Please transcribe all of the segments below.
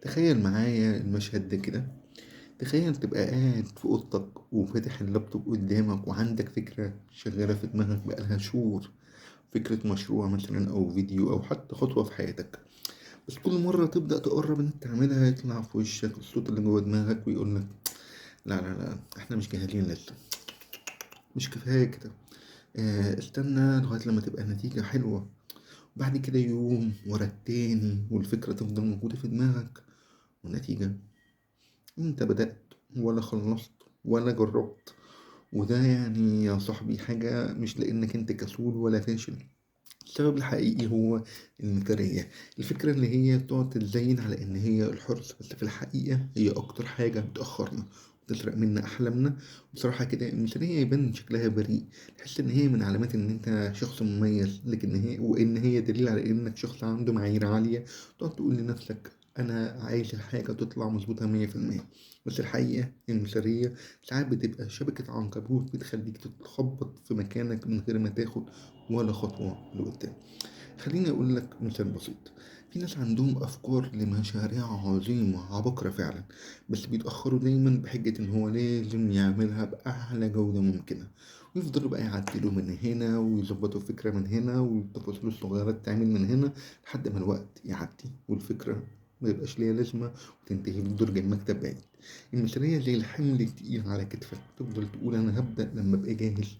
تخيل معايا المشهد ده كده. تخيل تبقى قاعد في اوضتك وفاتح اللابتوب قدامك وعندك فكرة شغالة في دماغك بقالها شهور. فكرة مشروع مثلا او فيديو او حتى خطوة في حياتك. بس كل مرة تبدأ تقرب ان انت تعملها يطلع في وشك الصوت اللي جوه دماغك ويقولك لا لا لا، احنا مش جاهزين لسه، مش كفاية كده. استنى لغاية لما تبقى النتيجة حلوة. بعد كده يوم ورا التاني والفكرة تفضل موجودة في دماغك، والنتيجة انت بدأت ولا خلصت ولا جربت. وده يعني يا صاحبي حاجة مش لأنك انت كسول ولا فاشل. السبب الحقيقي هو المثالية. الفكرة اللي هي بتقعد تتزين على إن هي الحرص، بس في الحقيقة هي أكتر حاجة بتأخرنا وتسرق منا أحلامنا. بصراحة كده المثالية يبان شكلها بريء، تحس إن هي من علامات إن أنت شخص مميز، لكن هي دليل على إنك شخص عنده معايير عالية. تقعد تقول لنفسك أنا عايز الحاجة تطلع مظبوطة 100%. بس الحقيقة المثالية ساعات بتبقى شبكة عنكبوت بتخليك تتخبط في مكانك من غير ما تاخد ولا خطوة لقدام. خليني أقول لك مثال بسيط. في ناس عندهم أفكار لمشاريع عظيمة عبقرة فعلا، بس بيتأخروا دايما بحجة إن هو لازم يعملها بأعلى جودة ممكنة، ويفضلوا بقى يعدلوا من هنا ويظبطوا فكرة من هنا والتفاصيل الصغيرة تتعمل من هنا لحد ما الوقت يعدي والفكرة ما يبقاش ليها لازمة وتنتهي بدرج المكتب بعيد. المثالية زي الحمل التقيل على كتفك، تفضل تقول أنا هبدأ لما أبقى جاهز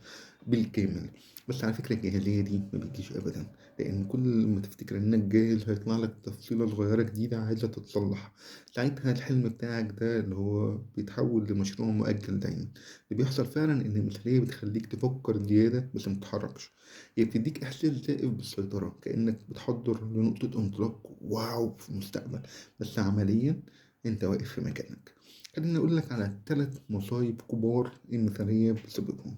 بالكامل. بس على فكرة الجاهزية دي ما بتجيش أبدا، لأن كل ما تفتكر إنك جاهز هيطلع لك تفصيلة صغيرة جديدة عايزة تتصلح. ساعتها الحلم بتاعك ده اللي هو بيتحول لمشروع مؤجل دايما. اللي بيحصل فعلا إن المثالية بتخليك تفكر زيادة بس متتحركش. هي بتديك إحساس زائف بالسيطرة، كأنك بتحضر لنقطة انطلاق واو في المستقبل، بس عمليا أنت واقف في مكانك. خليني أقول لك على 3 مصايب كبار المثالية بتسببهم.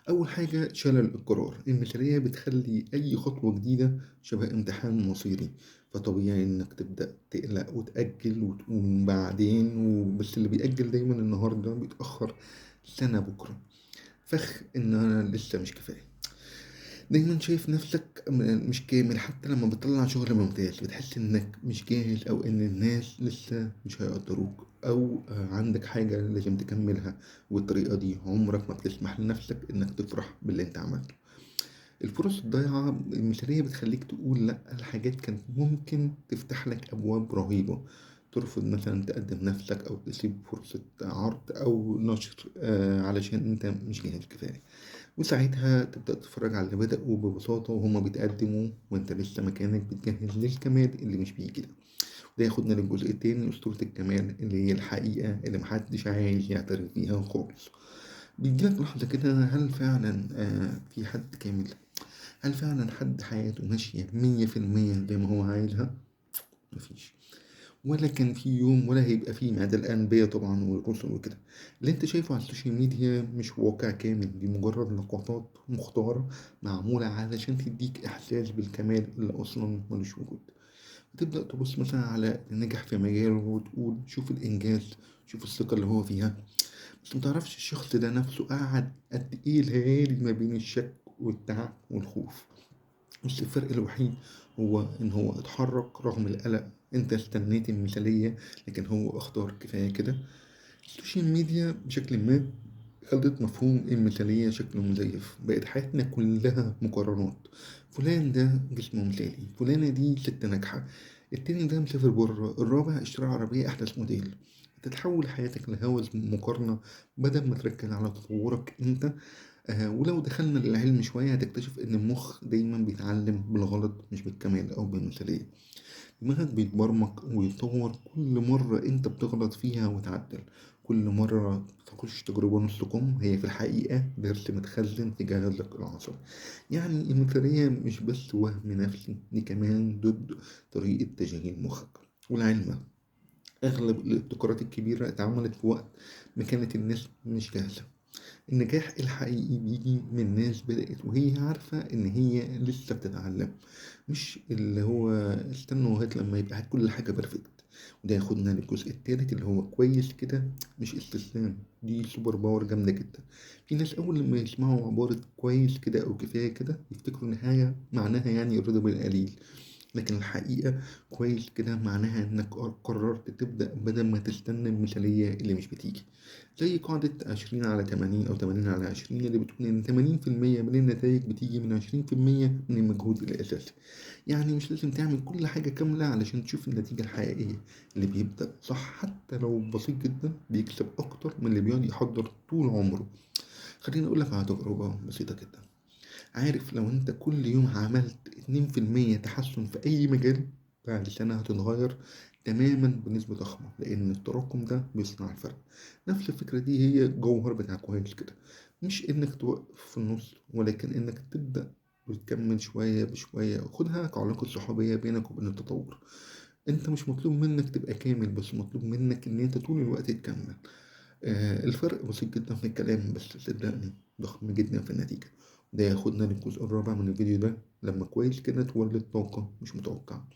أول حاجة شلل القرار. المثالية بتخلي أي خطوة جديدة شبه امتحان مصيري، فطبيعي إنك تبدأ تقلق وتأجل وتقوم بعدين وبس. اللي بيأجل دايما النهاردة بيتأخر سنة بكرة. فخ إن أنا لسه مش كفاية. دايما شايف نفسك مش كامل، حتى لما بتطلع شغل ممتاز بتحس انك مش جاهز او ان الناس لسه مش هيقدروك او عندك حاجة لازم تكملها. والطريقة دي عمرك ما بتسمح لنفسك انك تفرح باللي انت عملته. الفرص الضايعة المثالية بتخليك تقول لأ الحاجات كانت ممكن تفتح لك أبواب رهيبة. ترفض مثلا تقدم نفسك أو تسيب فرصة عرض أو نشر علشان أنت مش جاهز كفاية. وساعتها تبدأ تتفرج على اللي بدأوا ببساطة وهما بيتقدموا وانت لسه مكانك بتجهز للكمال اللي مش بيجي ده. وده ياخدنا للجزء التاني، أسطورة الكمال اللي هي الحقيقة اللي محدش عايز يعترف بيها خالص. بيجيلك لحظة كده، هل فعلا في حد كامل؟ هل فعلا حد حياته ماشية 100% زي ما هو عايزها؟ مفيش. ولا كان في يوم ولا هيبقى فيه، ما عدا الأنبياء طبعا والرسل وكده. اللي انت شايفه على السوشيال ميديا مش واقع كامل، دي مجرد لقطات مختارة معمولة علشان تديك إحساس بالكمال اللي أصلا ملوش وجود. وتبدأ تبص مثلا على اللي نجح في مجاله وتقول شوف الإنجاز، شوف الثقة اللي هو فيها. بس متعرفش الشخص ده نفسه قعد قد إيه ليالي ما بين الشك والتعب والخوف. بس الفرق الوحيد هو إن هو اتحرك رغم القلق. أنت استنيت المثالية لكن هو اختار كفاية كده. السوشيال ميديا بشكل ما خلت مفهوم المثالية شكله مزيف، بقت حياتنا كلها مقارنات. فلان ده جسمه مثالي، فلانة دي ست ناجحة، التاني ده مسافر بره، الرابع اشترى عربية أحدث موديل. تتحول حياتك لهوس مقارنة بدل ما تركز على تطورك انت. ولو دخلنا للعلم شوية هتكتشف إن المخ دايما بيتعلم بالغلط مش بالكمال أو بالمثالية. دماغك بيتبرمج ويتطور كل مرة أنت بتغلط فيها وتعدل. كل مرة تخش تجربة نص كم هي في الحقيقة درس متخزن في جهازك العصبي. يعني المثالية مش بس وهم نفسي، دي كمان ضد طريقة تشغيل مخك. والعلم أغلب الابتكارات الكبيرة اتعملت في وقت ما كانت الناس مش جاهزة. النجاح الحقيقي بيجي من ناس بدأت وهي عارفة إن هي لسه بتتعلم، مش اللي هو استنى لغاية لما يبقى كل حاجة بيرفكت. وده ياخدنا للجزء التالت اللي هو كويس كده مش استسلام. دي سوبر باور جامدة جدا. في ناس أول لما يسمعوا عبارة كويس كده أو كفاية كده يفتكروا إن حاجة معناها يعني الرضا بالقليل. لكن الحقيقة كويس كده معناها إنك قررت تبدأ بدل ما تستنى المثالية اللي مش بتيجي. زي قاعدة 20/80 أو 80/20 اللي بتقول إن 80% من النتائج بتيجي من 20% من المجهود الأساسي. يعني مش لازم تعمل كل حاجة كاملة علشان تشوف النتيجة الحقيقية. اللي بيبدأ صح حتى لو بسيط جدا بيكسب أكتر من اللي بيقعد يحضر طول عمره. خليني أقولك على تجربة بسيطة جدا. عارف لو انت كل يوم عملت 2% تحسن في اي مجال، بعد سنة هتتغير تماما بنسبة ضخمة، لان التراكم ده بيصنع الفرق. نفس الفكرة دي هي الجوهر بتاع كويس كده. مش انك توقف في النص، ولكن انك تبدأ وتكمل شوية بشوية. خدها كعلاقة صحوبية بينك وبين التطور. انت مش مطلوب منك تبقى كامل، بس مطلوب منك ان انت طول الوقت تكمل. الفرق بسيط جدا في الكلام، بس صدقني ضخم جدا في النتيجة. ده ياخدنا للجزء الرابع من الفيديو ده، لما كويس كده تولد طاقة مش متوقعة.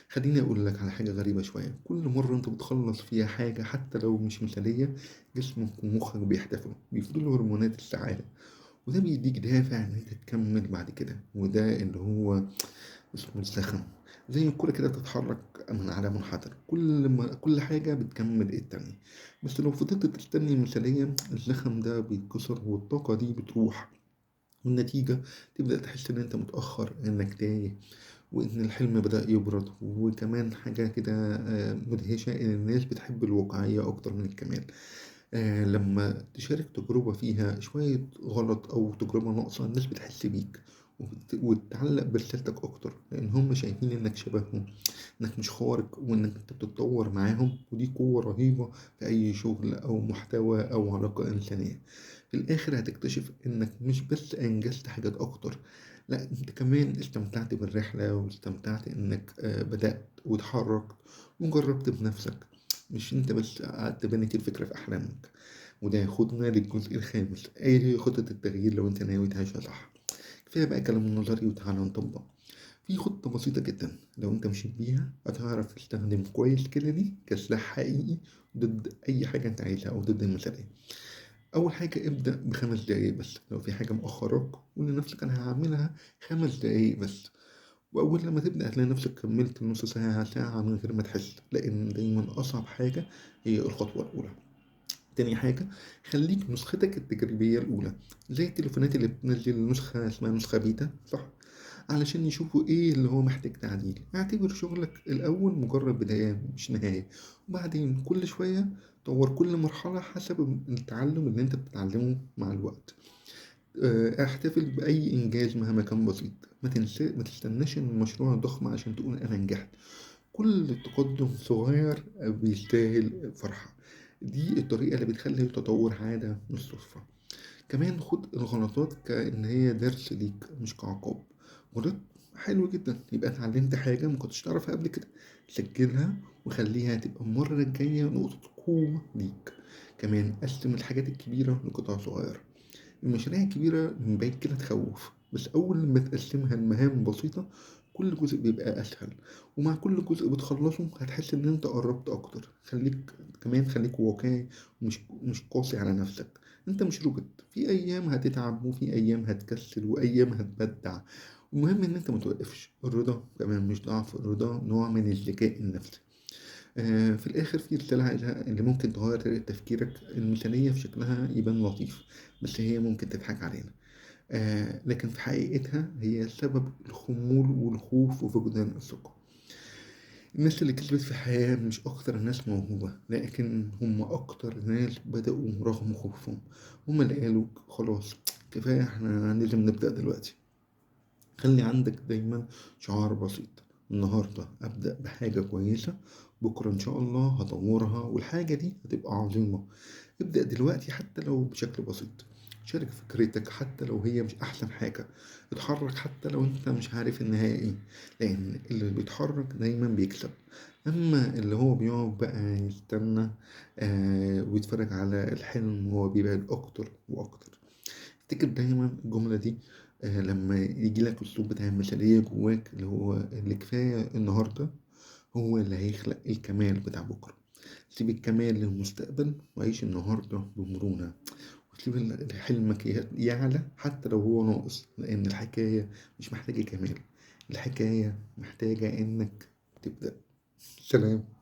خليني أقول لك على حاجة غريبة شوية. كل مرة أنت بتخلص فيها حاجة حتى لو مش مثالية، جسمك ومخك بيحتفلوا، بيفرزوا هرمونات السعادة. وده بيديك دافع إن أنت تكمل بعد كده. وده اللي هو اسمه الزخم. زي الكرة كده بتتحرك من على منحدر، كل حاجة بتكمل التانية. بس لو فضلت تستني مثاليا، الزخم ده بيتكسر والطاقة دي بتروح. والنتيجة تبدأ تحس إن أنت متأخر، إنك تايه، وإن الحلم بدأ يبرد. وكمان حاجة كده مدهشة، إن الناس بتحب الواقعية أكتر من الكمال. لما تشارك تجربة فيها شوية غلط أو تجربة ناقصة، الناس بتحس بيك وتتعلق برسالتك أكتر، لأن هم شايفين إنك شبههم، إنك مش خارق، وإنك أنت بتتطور معاهم. ودي قوة رهيبة في أي شغل أو محتوى أو علاقة إنسانية. في الآخر هتكتشف إنك مش بس أنجزت حاجات أكتر، لا أنت كمان استمتعت بالرحلة، واستمتعت إنك بدأت واتحركت وجربت بنفسك. مش انت بس قعدت بنيت الفكرة في أحلامك. وده ياخدنا للجزء الخامس، أي هي خطة التغيير لو انت ناوي تعيشها صح. كفاية بقى كلام نظري وتعالى نطبق. في خطة بسيطة جدا لو انت مشيت بيها هتعرف تستخدم كويس كده دي كسلاح حقيقي ضد أي حاجة انت عايزها أو ضد المثالية. أول حاجة ابدأ ب5 دقايق بس. لو في حاجة مأخراك قول لنفسك أنا هعملها 5 دقايق بس. وأول لما تبدأ هتلاقي نفسك كملت نص ساعة ساعة من غير ما تحس، لأن دايما أصعب حاجة هي الخطوة الأولى. تاني حاجة، خليك نسختك التجريبية الأولى، زي التليفونات اللي بتنزل نسخة اسمها نسخة بيتا، صح؟ علشان يشوفوا ايه اللي هو محتاج تعديل. اعتبر شغلك الأول مجرد بداية مش نهاية، وبعدين كل شوية طور كل مرحلة حسب التعلم اللي انت بتتعلمه مع الوقت. احتفل بأي إنجاز مهما كان بسيط. ما تستناش إن المشروع ضخم عشان تقول أنا نجحت. كل تقدم صغير بيستاهل فرحة. دي الطريقة اللي بتخلي التطور عادة مش صدفة. كمان خد الغلطات كأن هي درس ليك مش كعقاب. غلط، حلو جدا، يبقى اتعلمت حاجة ما كنتش تعرفها قبل كده. سجلها وخليها تبقى المرة الجاية نقطة قوة ليك. كمان قسم الحاجات الكبيرة لقطع صغيرة. المشاريع الكبيرة من بعيد كده تخوف، بس أول ما تقسمها لمهام بسيطة كل جزء بيبقى أسهل. ومع كل جزء بتخلصه هتحس إن أنت قربت أكتر. خليك واقعي، ومش قاسي على نفسك. أنت مش روبوت، في أيام هتتعب وفي أيام هتكسل وأيام هتبدع. المهم إن أنت متوقفش. الرضا كمان مش ضعف، الرضا نوع من الذكاء النفسي. في الآخر في رسالة عايزها اللي ممكن تغير طريقة تفكيرك. المثالية في شكلها يبان لطيف، بس هي ممكن تضحك علينا. لكن في حقيقتها هي سبب الخمول والخوف وفقدان الثقة. الناس اللي كسبت في الحياة مش أكتر ناس موهوبة، لكن هم أكتر ناس بدأوا رغم خوفهم. هم اللي قالوا خلاص كفاية، احنا لازم نبدأ دلوقتي. خلي عندك دايما شعار بسيط. النهاردة أبدأ بحاجة كويسة، بكرة إن شاء الله هطورها والحاجة دي هتبقى عظيمة. ابدأ دلوقتي حتى لو بشكل بسيط. شارك فكرتك حتى لو هي مش أحسن حاجة. اتحرك حتى لو انت مش عارف النهاية ايه، لأن اللي بيتحرك دايما بيكسب. أما اللي هو بيقعد بقى يستنى ويتفرج على الحلم هو بيبعد أكتر وأكتر. افتكر دايما الجملة دي. لما يجيلك الصوت بتاع المثالية جواك اللي هو اللي كفاية النهاردة، هو اللي هيخلق الكمال بتاع بكرة. سيب الكمال للمستقبل وعيش النهاردة بمرونة. وسيب حلمك يعلى حتى لو هو ناقص، لأن الحكاية مش محتاجة كمال، الحكاية محتاجة إنك تبدأ. سلام.